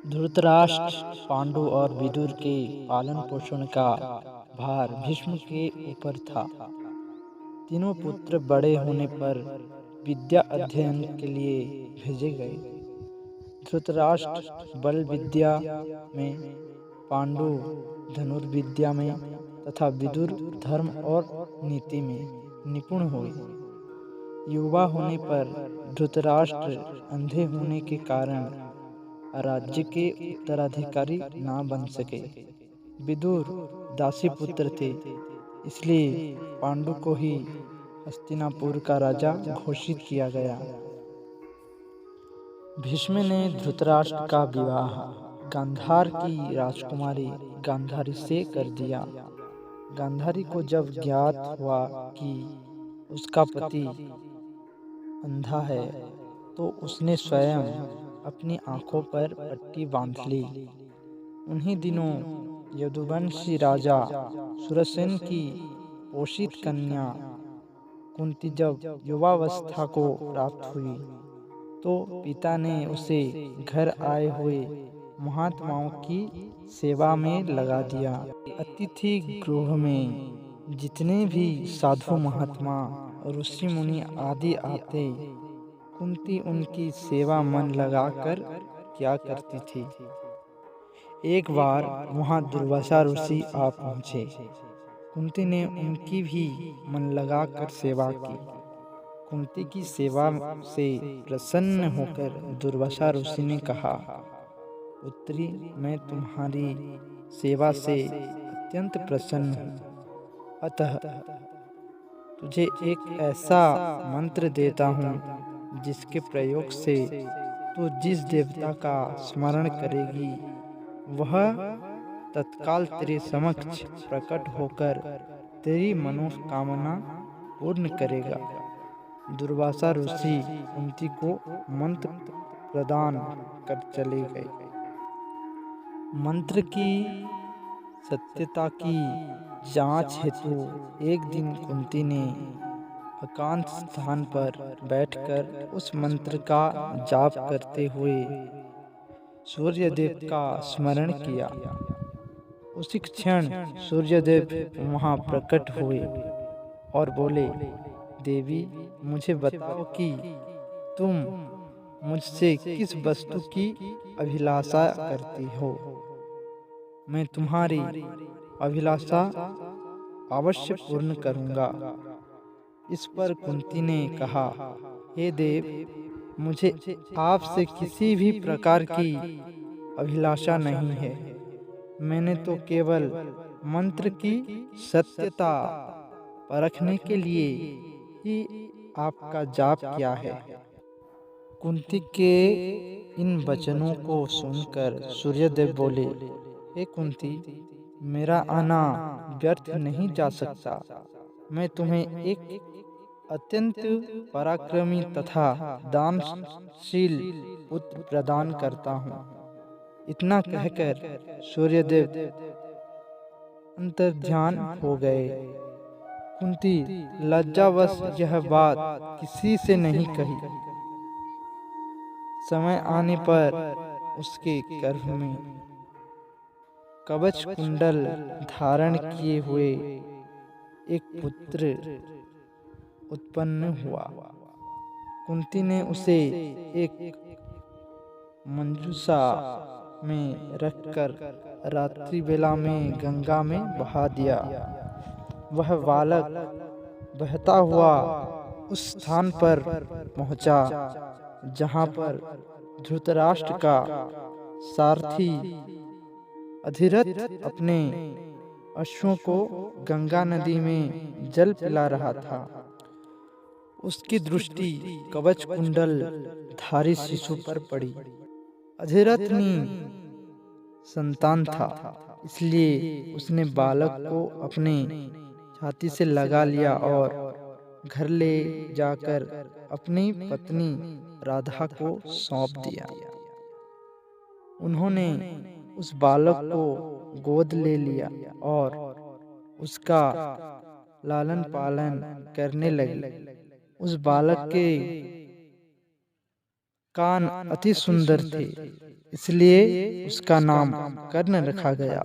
धृतराष्ट्र, पांडु और विदुर के पालन पोषण का भार भीष्म के ऊपर था। तीनों पुत्र बड़े होने पर विद्या अध्ययन के लिए भेजे गए। धृतराष्ट्र बल विद्या में, पांडु धनुर्विद्या में तथा विदुर धर्म और नीति में निपुण हुए। युवा होने पर धृतराष्ट्र अंधे होने के कारण राज्य के उत्तराधिकारी ना बन सके। विदुर दासी पुत्र थे, इसलिए पांडु को ही हस्तिनापुर का राजा घोषित किया गया। भीष्म ने धृतराष्ट्र का विवाह गांधार की राजकुमारी गांधारी से कर दिया। गांधारी को जब ज्ञात हुआ कि उसका पति अंधा है, तो उसने स्वयं अपनी आंखों पर पट्टी बांध ली। उन्हीं दिनों यदुवंशी राजा सुरसेन की पोषित कन्या कुंती जब युवावस्था को प्राप्त हुई, तो पिता ने उसे घर आए हुए महात्माओं की सेवा में लगा दिया। अतिथि गृह में जितने भी साधु महात्मा ऋषि मुनि आदि आते, कुंती उनकी सेवा मन लगाकर किया करती थी। एक बार वहां दुर्वासा ऋषि आ पहुंचे। कुंती ने उनकी भी मन लगाकर सेवा की। कुंती की सेवा से प्रसन्न होकर दुर्वासा ऋषि ने कहा, पुत्री, मैं तुम्हारी सेवा से अत्यंत प्रसन्न हूँ। अतः तुझे एक ऐसा मंत्र देता हूँ जिसके प्रयोग से तू जिस देवता का स्मरण करेगी, वह तत्काल तेरे समक्ष प्रकट होकर तेरी मनोकामना पूर्ण करेगा। दुर्वासा ऋषि कुंती को मंत्र प्रदान कर चले गए। मंत्र की सत्यता की जांच हेतु एक दिन कुंती ने एकांत स्थान पर बैठकर उस मंत्र का जाप करते हुए सूर्यदेव का स्मरण किया। उसी क्षण सूर्यदेव वहां प्रकट हुए और बोले, देवी, मुझे बताओ कि तुम मुझसे किस वस्तु की अभिलाषा करती हो। मैं तुम्हारी अभिलाषा अवश्य पूर्ण करूंगा। इस पर कुंती ने कहा, हे देव, मुझे आपसे किसी भी प्रकार की अभिलाषा नहीं है। मैंने तो केवल मंत्र की सत्यता परखने के लिए ही आपका जाप किया है। कुंती के इन वचनों को सुनकर सूर्यदेव बोले, हे कुंती, मेरा आना व्यर्थ नहीं जा सकता। मैं तुम्हें एक अत्यंत पराक्रमी तथा दानशील पुत्र प्रदान करता हूँ। इतना कहकर सूर्यदेव अंतर्ध्यान हो गए। कुंती लज्जावश यह बात किसी से नहीं कही। समय आने पर उसके गर्भ में कवच कुंडल धारण किए हुए एक पुत्र उत्पन्न हुआ। कुंती ने उसे एक मंजूषा में रखकर रात्रि बेला में गंगा में बहा दिया। वह बालक बहता हुआ उस स्थान पर पहुंचा जहां पर धृतराष्ट्र का सारथी अधिरथ अपने अश्वों को गंगा नदी में जल पिला रहा था। उसकी दृष्टि कवच कुंडल धारी शिशु पर पड़ी। अधिरथनी संतान था, इसलिए उसने बालक को अपने छाती से लगा लिया और घर ले जाकर अपनी पत्नी राधा को सौंप दिया। उन्होंने उस बालक को गोद ले लिया और उसका लालन पालन करने लगे। उस बालक के कान अति सुंदर थे। इसलिए उसका नाम कर्ण रखा गया।